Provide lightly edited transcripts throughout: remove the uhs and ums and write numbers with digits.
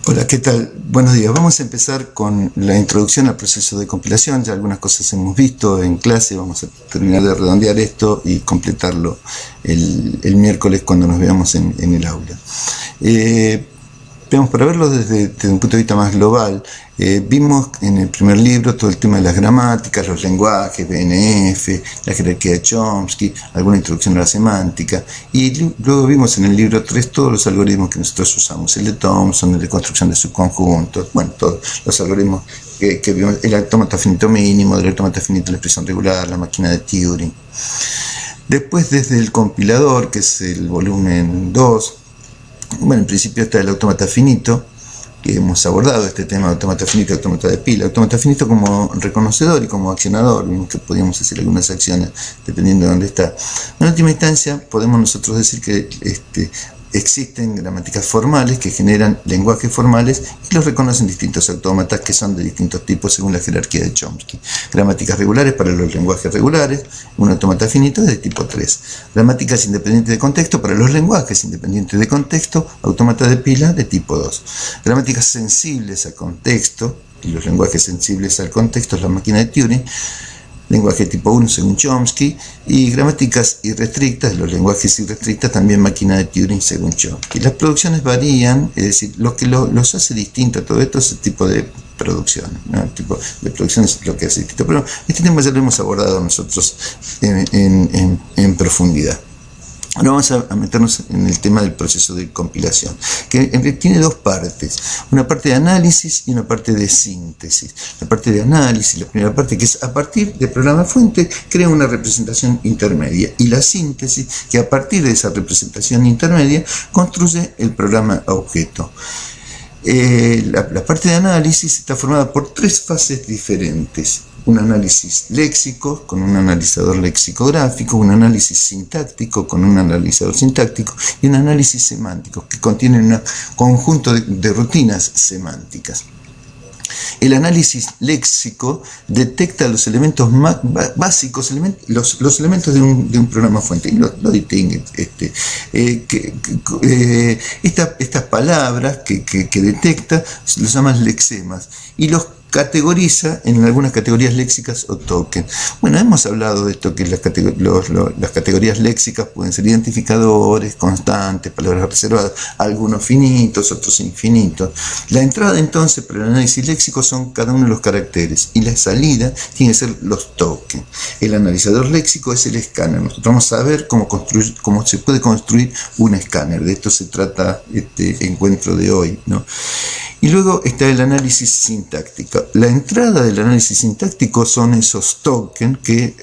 Hola, ¿qué tal? Buenos días. Vamos a empezar con la introducción al proceso de compilación. Ya algunas cosas hemos visto en clase. Vamos a terminar de redondear esto y completarlo el miércoles cuando nos veamos en el aula. Para verlo desde un punto de vista más global, vimos en el primer libro todo el tema de las gramáticas, los lenguajes, BNF, la jerarquía de Chomsky, alguna introducción a la semántica, y luego vimos en el libro 3 todos los algoritmos que nosotros usamos, el de Thomson, el de construcción de subconjuntos, bueno, todos los algoritmos que vimos, el autómata finito mínimo, el autómata finito de la expresión regular, la máquina de Turing. Después, desde el compilador, que es el volumen 2, bueno, en principio está el autómata finito, que hemos abordado este tema de autómata finito y autómata de pila. Autómata finito como reconocedor y como accionador, vimos que podíamos hacer algunas acciones dependiendo de dónde está. En última instancia, podemos nosotros decir que existen gramáticas formales que generan lenguajes formales y los reconocen distintos autómatas que son de distintos tipos según la jerarquía de Chomsky. Gramáticas regulares para los lenguajes regulares, un autómata finito es de tipo 3. Gramáticas independientes de contexto para los lenguajes independientes de contexto, autómata de pila de tipo 2. Gramáticas sensibles al contexto y los lenguajes sensibles al contexto es la máquina de Turing, lenguaje tipo 1 según Chomsky, y gramáticas irrestrictas, los lenguajes irrestrictas también máquina de Turing según Chomsky. Las producciones varían, es decir, lo que los hace distinto a todo esto es el tipo de producción, ¿no? El tipo de producción es lo que hace distinto, pero este tema ya lo hemos abordado nosotros en profundidad. Ahora vamos a meternos en el tema del proceso de compilación, que tiene dos partes, una parte de análisis y una parte de síntesis. La parte de análisis, la primera parte, que es a partir del programa fuente, crea una representación intermedia, y la síntesis, que a partir de esa representación intermedia, construye el programa objeto. La parte de análisis está formada por tres fases diferentes. Un análisis léxico con un analizador lexicográfico, un análisis sintáctico con un analizador sintáctico y un análisis semántico que contiene un conjunto de rutinas semánticas. El análisis léxico detecta los elementos más básicos, los elementos de un programa fuente, y lo distingue. Estas palabras que detecta los llaman lexemas y los categoriza en algunas categorías léxicas o tokens. Bueno, hemos hablado de esto, que las categorías léxicas pueden ser identificadores, constantes, palabras reservadas, algunos finitos, otros infinitos. La entrada entonces para el análisis léxico son cada uno de los caracteres y la salida tiene que ser los tokens. El analizador léxico es el escáner. Nosotros vamos a ver cómo se puede construir un escáner. De esto se trata este encuentro de hoy, ¿no? Y luego está el análisis sintáctico. La entrada del análisis sintáctico son esos tokens que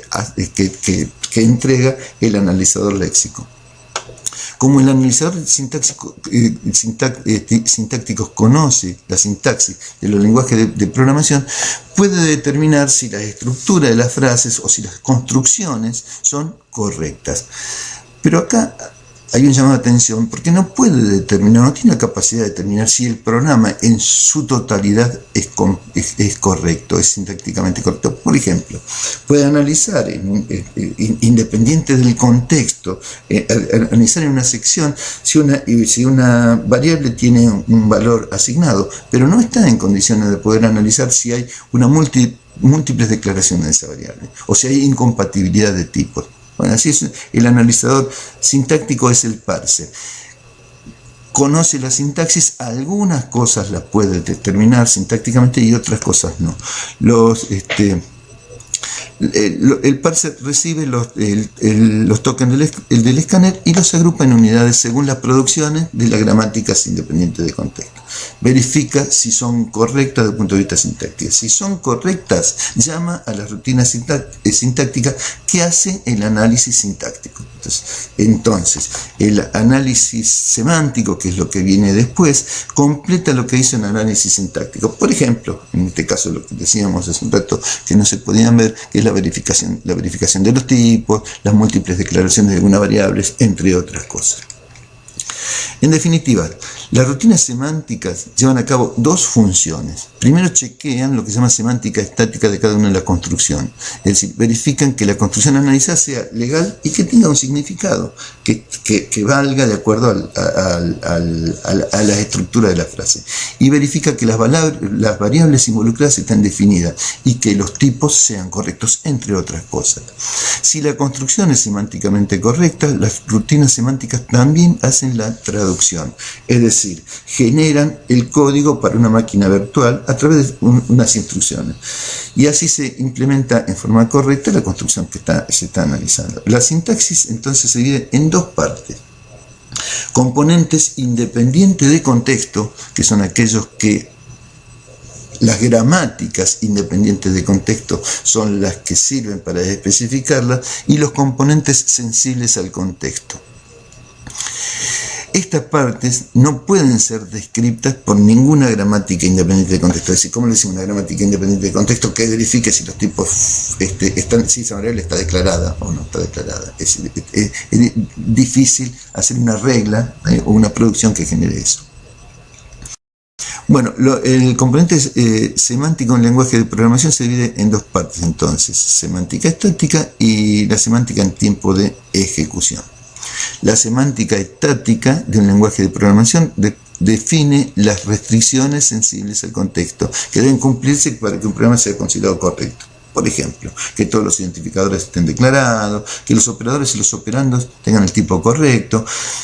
entrega el analizador léxico. Como el analizador sintáctico conoce la sintaxis de los lenguajes de programación, puede determinar si la estructura de las frases o si las construcciones son correctas. Pero acá hay un llamado de atención porque no puede determinar, no tiene la capacidad de determinar si el programa en su totalidad es correcto, es sintácticamente correcto. Por ejemplo, puede analizar, independiente del contexto, analizar en una sección si una variable tiene un valor asignado, pero no está en condiciones de poder analizar si hay múltiples declaraciones de esa variable o si hay incompatibilidad de tipos. Bueno, así es, el analizador sintáctico es el parser. Conoce la sintaxis, algunas cosas las puede determinar sintácticamente y otras cosas no. El parser recibe los tokens del escáner y los agrupa en unidades según las producciones de las gramáticas independientes de contexto. Verifica si son correctas desde el punto de vista sintáctico. Si son correctas, llama a las rutinas sintácticas que hace el análisis sintáctico. Entonces, el análisis semántico, que es lo que viene después, completa lo que hizo el análisis sintáctico. Por ejemplo, en este caso lo que decíamos hace un rato, que no se podían ver, que es la verificación de los tipos, las múltiples declaraciones de algunas variables, entre otras cosas. En definitiva, Las rutinas semánticas llevan a cabo dos funciones. Primero chequean lo que se llama semántica estática de cada una de las construcciones. Es decir, verifican que la construcción analizada sea legal y que tenga un significado, que valga de acuerdo a la estructura de la frase. Y verifica que las variables involucradas están definidas y que los tipos sean correctos, entre otras cosas. Si la construcción es semánticamente correcta, las rutinas semánticas también hacen la traducción. Es decir, generan el código para una máquina virtual a través de unas instrucciones. Y así se implementa en forma correcta la construcción que se está analizando. La sintaxis entonces se divide en dos partes. Componentes independientes de contexto, que son aquellos que las gramáticas independientes de contexto son las que sirven para especificarlas, y los componentes sensibles al contexto. Estas partes no pueden ser descritas por ninguna gramática independiente de contexto. Es decir, ¿cómo le decimos una gramática independiente de contexto que verifique si los tipos si esa variable está declarada o no está declarada? Es difícil hacer una regla o una producción que genere eso. Bueno, el componente semántico en lenguaje de programación se divide en dos partes entonces: semántica estática y la semántica en tiempo de ejecución. La semántica estática de un lenguaje de programación define las restricciones sensibles al contexto que deben cumplirse para que un programa sea considerado correcto. Por ejemplo, que todos los identificadores estén declarados, que los operadores y los operandos tengan el tipo correcto,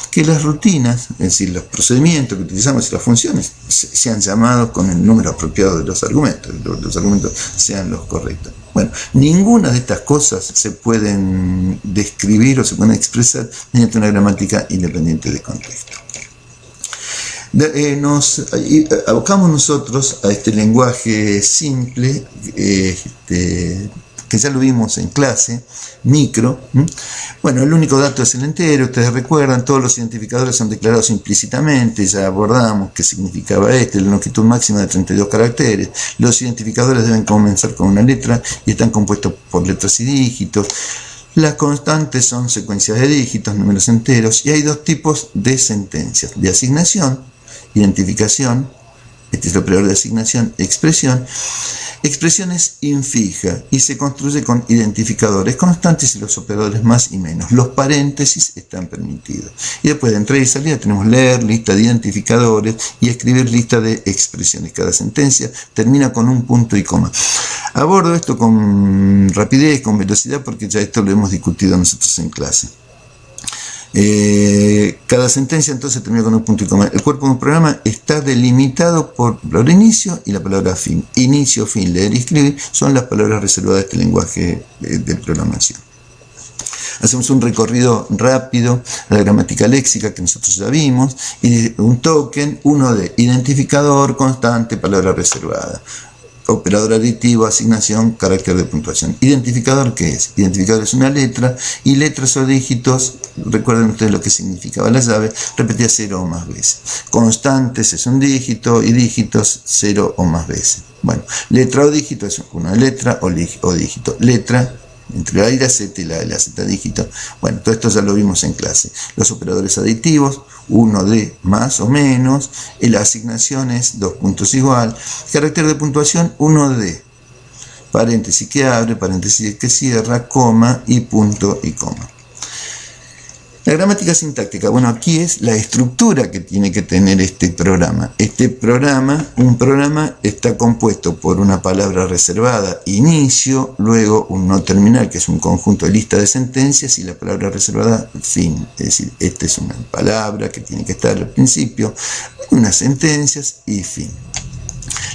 que las rutinas, es decir, los procedimientos que utilizamos y las funciones sean llamados con el número apropiado de los argumentos sean los correctos. Bueno, ninguna de estas cosas se pueden describir o se pueden expresar mediante una gramática independiente de contexto. Nos abocamos nosotros a este lenguaje simple, que ya lo vimos en clase, micro. Bueno, el único dato es el entero, ustedes recuerdan, todos los identificadores son declarados implícitamente, ya abordamos qué significaba la longitud máxima de 32 caracteres, los identificadores deben comenzar con una letra y están compuestos por letras y dígitos. Las constantes son secuencias de dígitos, números enteros, y hay dos tipos de sentencias: de asignación, identificación, este es el operador de asignación, expresión. Expresión es infija y se construye con identificadores constantes y los operadores más y menos. Los paréntesis están permitidos. Y después de entrada y salida tenemos leer, lista de identificadores, y escribir lista de expresiones. Cada sentencia termina con un punto y coma. Abordo esto con rapidez, con velocidad, porque ya esto lo hemos discutido nosotros en clase. Cada sentencia entonces termina con un punto y coma. El cuerpo de un programa está delimitado por la palabra inicio y la palabra fin. Inicio, fin, leer y escribir son las palabras reservadas de este lenguaje de programación. Hacemos un recorrido rápido a la gramática léxica que nosotros ya vimos, y un token, uno de identificador, constante, palabra reservada. Operador aditivo, asignación, carácter de puntuación. Identificador, ¿qué es? Identificador es una letra, y letras o dígitos, recuerden ustedes lo que significaba la llave, repetía 0 o más veces. Constantes es un dígito, y dígitos 0 o más veces. Bueno, letra o dígito es una letra o dígito. Letra, entre la y la z y la z dígito. Bueno, todo esto ya lo vimos en clase. Los operadores aditivos, uno de más o menos, la asignación es 2 puntos igual, carácter de puntuación, uno de, paréntesis que abre, paréntesis que cierra, coma y punto y coma. La gramática sintáctica, bueno, aquí es la estructura que tiene que tener este programa. Un programa está compuesto por una palabra reservada, inicio, luego un no terminal, que es un conjunto de lista de sentencias, y la palabra reservada, fin. Es decir, esta es una palabra que tiene que estar al principio, unas sentencias y fin.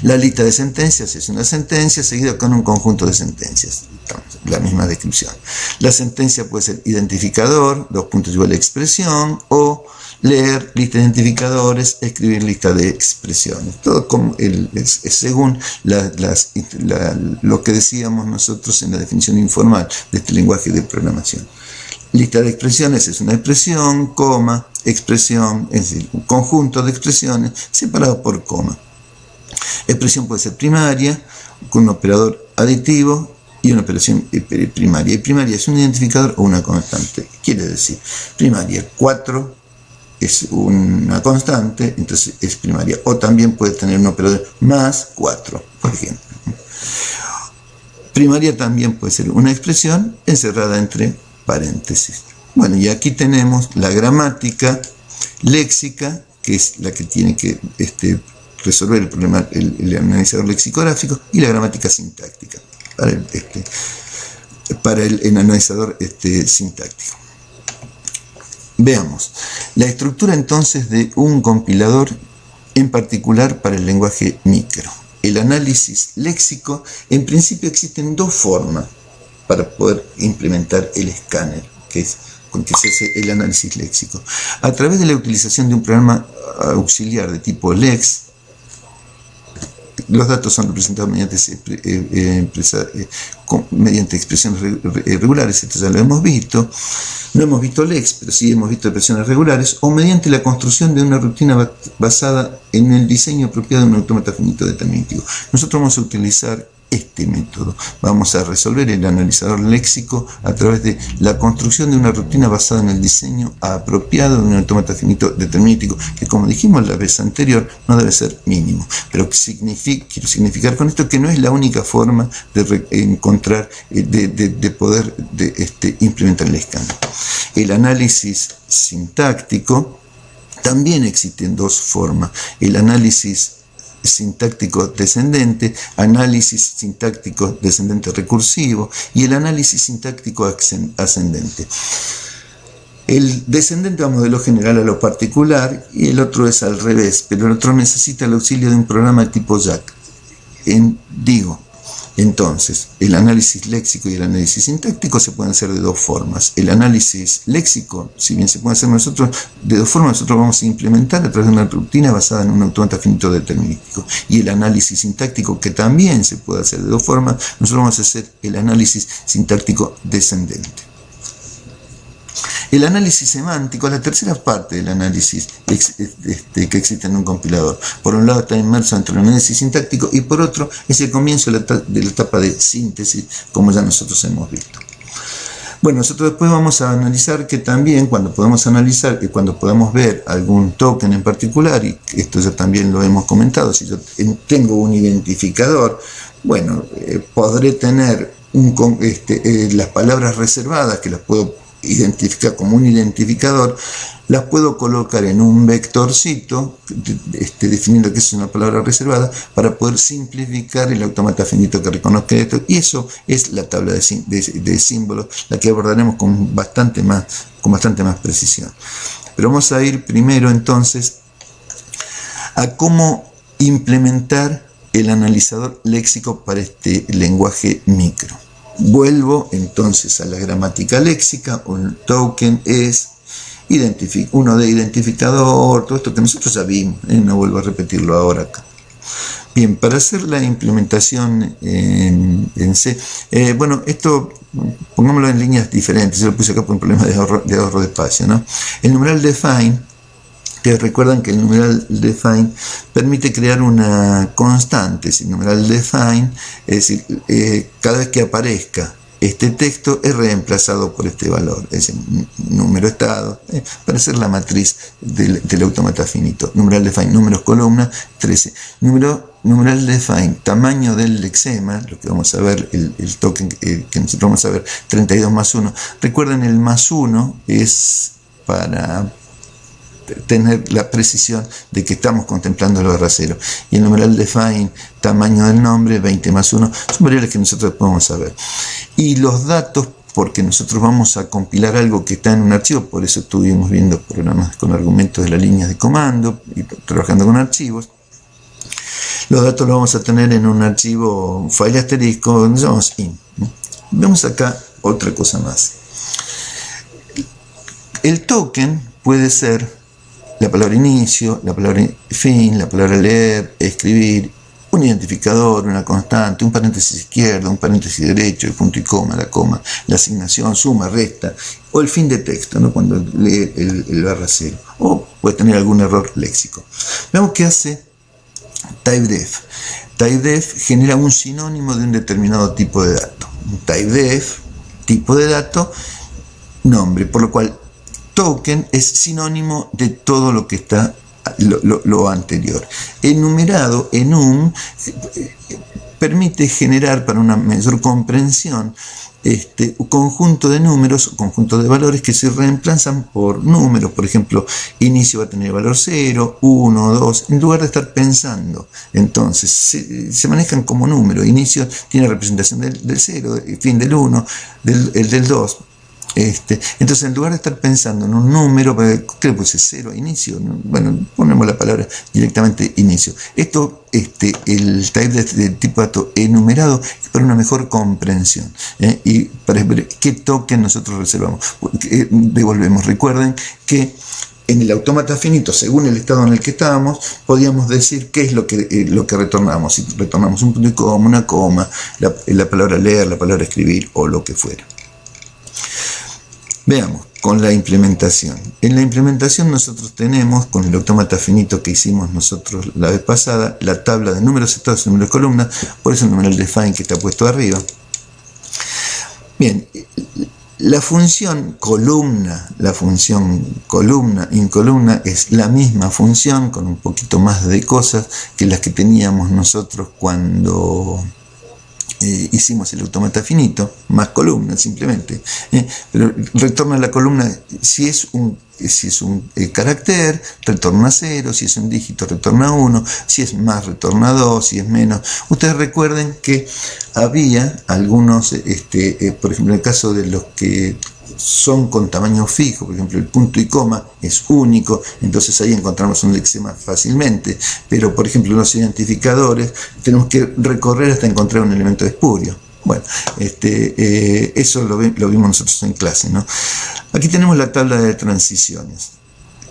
La lista de sentencias es una sentencia seguida con un conjunto de sentencias. La misma descripción. La sentencia puede ser identificador, 2 puntos igual a expresión, o leer lista de identificadores, escribir lista de expresiones. Todo según lo que decíamos nosotros en la definición informal de este lenguaje de programación. Lista de expresiones es una expresión, coma, expresión, es decir, un conjunto de expresiones separado por coma. Expresión puede ser primaria, con un operador aditivo, y una operación primaria. Y primaria es un identificador o una constante. Quiere decir, primaria 4, es una constante, entonces es primaria. O también puede tener un operador más 4, por ejemplo. Primaria también puede ser una expresión encerrada entre paréntesis. Bueno, y aquí tenemos la gramática léxica, que es la que tiene que resolver el problema el analizador lexicográfico, y la gramática sintáctica para el analizador sintáctico. Veamos la estructura entonces de un compilador, en particular para el lenguaje micro. El análisis léxico, en principio existen dos formas para poder implementar el escáner, que es con que se hace el análisis léxico. A través de la utilización de un programa auxiliar de tipo LEX, los datos son representados mediante expresiones regulares, esto ya lo hemos visto. No hemos visto LEX, pero sí hemos visto expresiones regulares, o mediante la construcción de una rutina basada en el diseño apropiado de un autómata finito determinativo. Nosotros vamos a utilizar este método. Vamos a resolver el analizador léxico a través de la construcción de una rutina basada en el diseño apropiado de un autómata finito determinístico, que, como dijimos la vez anterior, no debe ser mínimo. Pero quiero significar con esto que no es la única forma de encontrar, de poder implementar el escáner. El análisis sintáctico también existen dos formas. El análisis sintáctico descendente, análisis sintáctico descendente recursivo y el análisis sintáctico ascendente. El descendente va a modelo general a lo particular y el otro es al revés, pero el otro necesita el auxilio de un programa tipo JAK. Entonces, el análisis léxico y el análisis sintáctico se pueden hacer de dos formas. El análisis léxico, si bien se puede hacer de dos formas, nosotros vamos a implementar a través de una rutina basada en un autómata finito determinístico. Y el análisis sintáctico, que también se puede hacer de dos formas, nosotros vamos a hacer el análisis sintáctico descendente. El análisis semántico es la tercera parte del análisis que existe en un compilador. Por un lado está inmerso entre el análisis sintáctico y por otro es el comienzo de la etapa de síntesis, como ya nosotros hemos visto. Bueno, nosotros después vamos a analizar que también cuando podemos analizar y cuando podemos ver algún token en particular, y esto ya también lo hemos comentado, si yo tengo un identificador, bueno, podré tener las palabras reservadas, que las puedo identificar como un identificador, las puedo colocar en un vectorcito definiendo que es una palabra reservada para poder simplificar el autómata finito que reconozca esto, y eso es la tabla de símbolos, la que abordaremos con bastante más precisión. Pero vamos a ir primero entonces a cómo implementar el analizador léxico para este lenguaje micro. Vuelvo entonces a la gramática léxica. Un token es uno de identificador, todo esto que nosotros ya vimos, no vuelvo a repetirlo ahora acá. Bien, para hacer la implementación en C, bueno, esto pongámoslo en líneas diferentes, yo lo puse acá por un problema de ahorro de espacio, ¿no? El numeral define, que recuerdan que el numeral define permite crear una constante. El numeral define, es decir, cada vez que aparezca este texto es reemplazado por este valor, es decir, número estado, para hacer la matriz del autómata finito. Numeral define, números columna, 13. Numeral define, tamaño del lexema, lo que vamos a ver, el token que nosotros vamos a ver, 32 más 1. Recuerden, el más 1 es para tener la precisión de que estamos contemplando lo de rasero. Y el numeral define, tamaño del nombre, 20 más 1, son variables que nosotros podemos saber. Y los datos, porque nosotros vamos a compilar algo que está en un archivo, por eso estuvimos viendo programas con argumentos de las líneas de comando y trabajando con archivos. Los datos los vamos a tener en un archivo file asterisco, donde llamamos in. Vemos acá otra cosa más. El token puede ser la palabra inicio, la palabra fin, la palabra leer, escribir, un identificador, una constante, un paréntesis izquierdo, un paréntesis derecho, el punto y coma, la asignación, suma, resta, o el fin de texto, ¿no? Cuando lee el barra cero, o puede tener algún error léxico. Veamos qué hace typedef. Typedef genera un sinónimo de un determinado tipo de dato. Typedef, tipo de dato, nombre, por lo cual token es sinónimo de todo lo que está lo anterior. Enumerado, enum, permite generar para una mayor comprensión un conjunto de números, un conjunto de valores que se reemplazan por números. Por ejemplo, inicio va a tener valor 0, 1, 2, en lugar de estar pensando. Entonces, se manejan como números. Inicio tiene representación del 0, fin del 1, el del 2. Entonces, en lugar de estar pensando en un número, ¿qué le puse? 0 a inicio. Bueno, ponemos la palabra directamente inicio. Esto, el type de tipo dato enumerado es para una mejor comprensión, y para ver qué token nosotros reservamos, devolvemos. Recuerden que en el autómata finito, según el estado en el que estábamos, podíamos decir qué es lo que retornamos. Si retornamos un punto y coma, una coma, la palabra leer, la palabra escribir o lo que fuera. Veamos, con la implementación. En la implementación nosotros tenemos, con el autómata finito que hicimos nosotros la vez pasada, la tabla de números estados y números columnas, por eso el numeral define que está puesto arriba. Bien, la función columna in columna es la misma función, con un poquito más de cosas que las que teníamos nosotros cuando hicimos el autómata finito, más columnas simplemente, pero retorna la columna. Si es un carácter, retorna 0, si es un dígito, retorna 1, si es más, retorna 2, si es menos. Ustedes recuerden que había algunos, por ejemplo, en el caso de los que son con tamaño fijo, por ejemplo el punto y coma es único, entonces ahí encontramos un lexema fácilmente, pero por ejemplo los identificadores tenemos que recorrer hasta encontrar un elemento espurio. Bueno, eso lo vimos nosotros en clase, ¿no? Aquí tenemos la tabla de transiciones,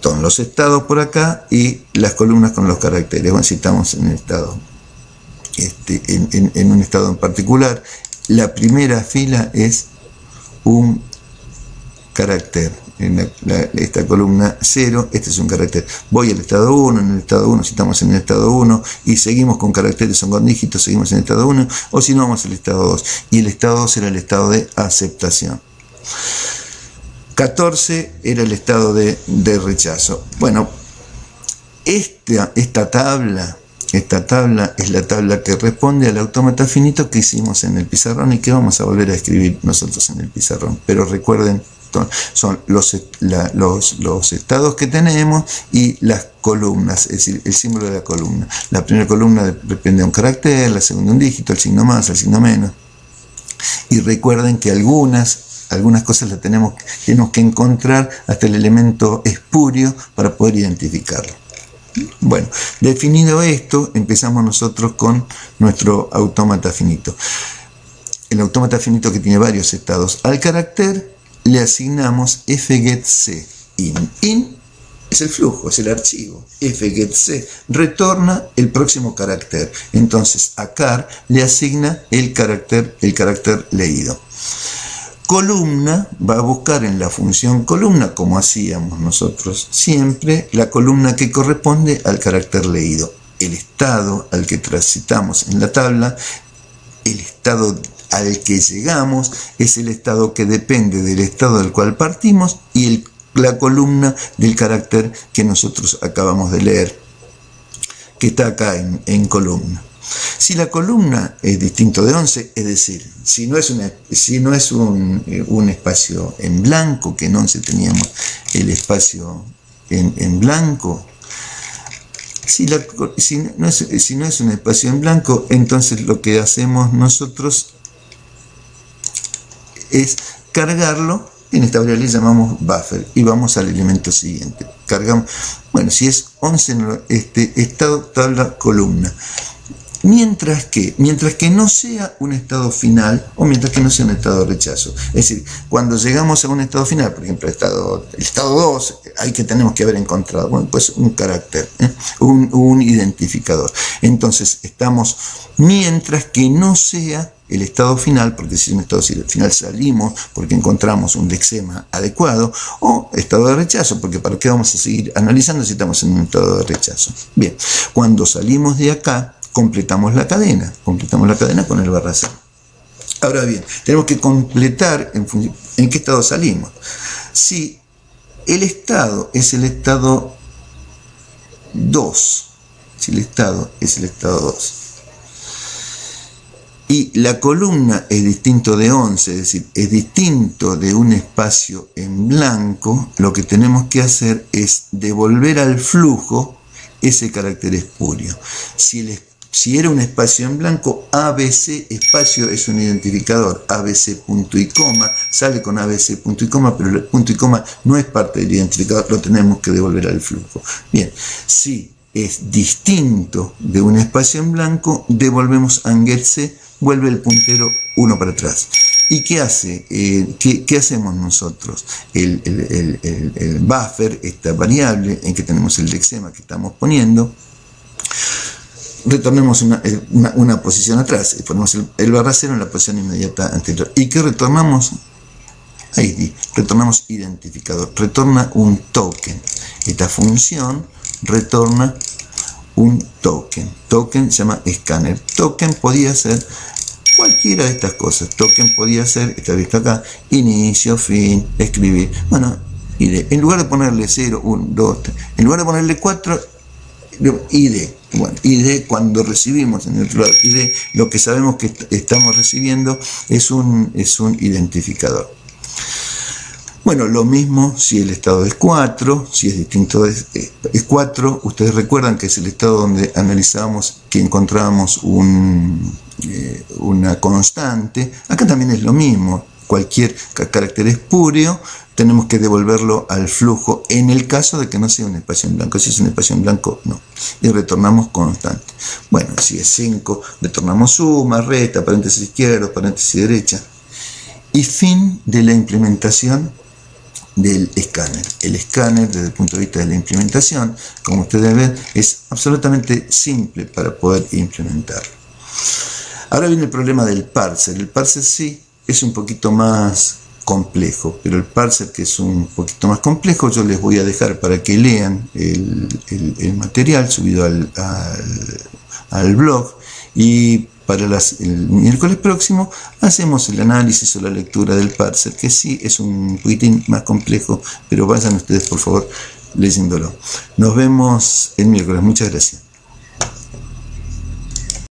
son los estados por acá y las columnas con los caracteres. Bueno, si estamos en el estado, en un estado en particular, la primera fila es un carácter. En esta columna 0, este es un carácter. Voy al estado 1, en el estado 1, si estamos en el estado 1 y seguimos con caracteres, son con dígitos, seguimos en el estado 1, o si no, vamos al estado 2. Y el estado 2 era el estado de aceptación. 14 era el estado de rechazo. Bueno, esta tabla es la tabla que responde al autómata finito que hicimos en el pizarrón y que vamos a volver a escribir nosotros en el pizarrón. Pero recuerden, son los estados que tenemos y las columnas, es decir, el símbolo de la columna. La primera columna depende de un carácter, la segunda un dígito, el signo más, el signo menos. Y recuerden que algunas cosas las tenemos que encontrar hasta el elemento espurio para poder identificarlo. Bueno, definido esto, empezamos nosotros con nuestro autómata finito. El autómata finito que tiene varios estados. Al carácter le asignamos fgetC. In es el flujo, es el archivo. fgetC retorna el próximo carácter. Entonces a car le asigna el carácter leído. Columna va a buscar en la función columna, como hacíamos nosotros siempre, la columna que corresponde al carácter leído. El estado al que transitamos en la tabla, el estado al que llegamos, es el estado que depende del estado del cual partimos y la columna del carácter que nosotros acabamos de leer, que está acá en columna. Si la columna es distinto de 11, es decir, si no es un espacio en blanco, que en 11 teníamos el espacio en blanco, si no es un espacio en blanco, entonces lo que hacemos nosotros es cargarlo. En esta variable le llamamos buffer y vamos al elemento siguiente. Cargamos, bueno, si es 11, estado, tabla, columna. Mientras que no sea un estado final o mientras que no sea un estado de rechazo. Es decir, cuando llegamos a un estado final, por ejemplo el estado 2, tenemos que haber encontrado, bueno, pues un carácter, un identificador. Entonces estamos, mientras que no sea el estado final, porque si es un estado final salimos porque encontramos un lexema adecuado, o estado de rechazo, porque para qué vamos a seguir analizando si estamos en un estado de rechazo. Bien, cuando salimos de acá, completamos la cadena con el barra C. Ahora bien, tenemos que completar en qué estado salimos. Si el estado es el estado 2. Si el estado es el estado 2. Y la columna es distinto de 11, es decir, es distinto de un espacio en blanco. Lo que tenemos que hacer es devolver al flujo ese carácter espurio. Si era un espacio en blanco, ABC espacio es un identificador, ABC punto y coma, sale con ABC punto y coma, pero el punto y coma no es parte del identificador, lo tenemos que devolver al flujo. Bien, si es distinto de un espacio en blanco, devolvemos ANGEL C, vuelve el puntero 1 para atrás. ¿Y qué hace? ¿Qué hacemos nosotros? El buffer, esta variable en que tenemos el lexema que estamos poniendo, retornemos una posición atrás, ponemos el barra cero en la posición inmediata anterior. ¿Y qué retornamos? ID, retornamos identificador, retorna un token. Esta función retorna un token. Token se llama escáner. Token podía ser cualquiera de estas cosas. Token podía ser, está visto acá, inicio, fin, escribir. Bueno, ID. En lugar de ponerle 0, 1, 2, 3, en lugar de ponerle 4, ID. Bueno, ID cuando recibimos en el otro lado, ID, lo que sabemos que estamos recibiendo es un identificador. Bueno, lo mismo si el estado es 4, si es distinto es 4. Ustedes recuerdan que es el estado donde analizábamos que encontrábamos una constante. Acá también es lo mismo. Cualquier carácter espurio tenemos que devolverlo al flujo en el caso de que no sea un espacio en blanco. Si es un espacio en blanco, no. Y retornamos constante. Bueno, si es 5, retornamos suma, resta, paréntesis izquierdo, paréntesis derecha. Y fin de la implementación del escáner. El escáner, desde el punto de vista de la implementación, como ustedes ven, es absolutamente simple para poder implementarlo. Ahora viene el problema del parser. El parser sí es un poquito más complejo, pero el parser, que es un poquito más complejo, yo les voy a dejar para que lean el material subido al blog, y para el miércoles próximo hacemos el análisis o la lectura del parser, que sí es un poquitín más complejo, pero vayan ustedes por favor leyéndolo. Nos vemos el miércoles. Muchas gracias.